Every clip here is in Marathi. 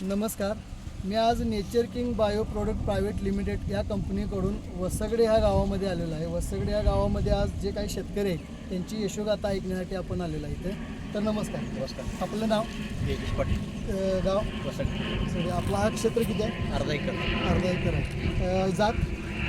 नमस्कार. मी आज nature king bio product private limited या कंपनीकडून वसगडे ह्या गावामध्ये आलेलो आहे. वसगडे या गावामध्ये आज जे काही शेतकरी आहेत त्यांची यशोगाथा ऐकण्यासाठी आपण आलेलो आहे इथे. तर नमस्कार. नमस्कार. आपलं नाव? तेजस पाटील, गाव? वसगडे. सगळे आपला हा क्षेत्र किती आहे? अर्धा एकर. अर्धा एकर आहे. जात?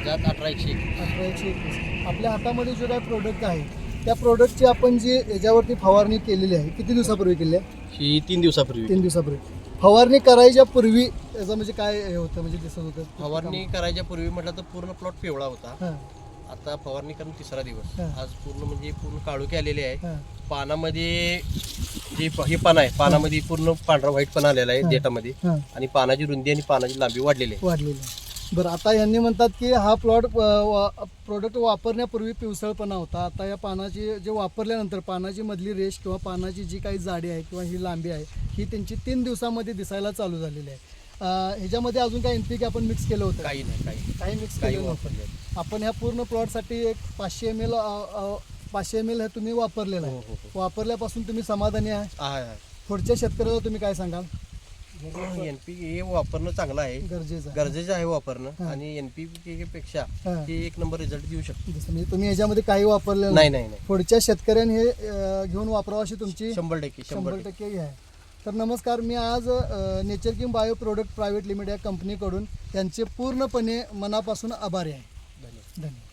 जात 1801. 1821. आपल्या हातामध्ये जो काही प्रोडक्ट आहे त्या प्रोडक्टची आपण जी याच्यावरती फवारणी केलेली आहे किती दिवसापूर्वी केली आहे? ही 3 दिवसापूर्वी. 3 दिवसापूर्वी. फवारणी करायच्या पूर्वी याचं म्हणजे काय हे होतं, म्हणजे दिसत होतं? फवारणी करायच्या पूर्वी म्हटलं तर पूर्ण प्लॉट पिवळा होता. हां आता फवारणी करून तिसरा दिवस. हां. आज पूर्ण काळोखी आलेली आहे. हां पानामध्ये जे हे पान आहे, पानामध्ये पूर्ण पांढरा व्हाईट पण आलेला आहे हां. देठामध्ये. हां आणि पानाची रुंदी आणि पानाची लांबी वाढलेली आहे. वाढलेलं आहे. बरं, आता यांनी म्हणतात की हा प्लॉट प्रोडक्ट वापरण्यापूर्वी पिवसळपणा होता. आता या पानाची जे वापरल्यानंतर पानाची मधली रेष किंवा पानाची जी काही जाडी आहे किंवा ही लांबी आहे ही त्यांची 3 दिवसामध्ये दिसायला चालू झालेली आहे. ह्याच्यामध्ये अजून काही NPK आपण मिक्स केलं होतं? काही नाही, काही मिक्स काही केलं नव्हतं. वापरले. आपण ह्या पूर्ण प्लॉटसाठी एक 500 ml हे तुम्ही वापरलेलं हो, आहे. हो, हो. वापरल्यापासून तुम्ही समाधानी आहे? आहे. पुढच्या शेतकऱ्याला तुम्ही काय सांगाल? NPK हे वापरणं चांगलं आहे, गरजेचं आहे. गरजेचं आहे वापरणं. हां. आणि NPK पेक्षा हां. हे एक नंबर रिझल्ट देऊ शकतो. जसं म्हणजे तुम्ही ह्याच्यामध्ये काही वापरलेलं नाही नाही नाही, पुढच्या शेतकऱ्यांनी हे घेऊन वापरावं अशी तुमची 100% 100% ही आहे. तर नमस्कार, मी आज nature king bio product private limited या कंपनीकडून त्यांचे पूर्णपणे मनापासून आभारी आहे. धन्यवाद. धन्यवाद.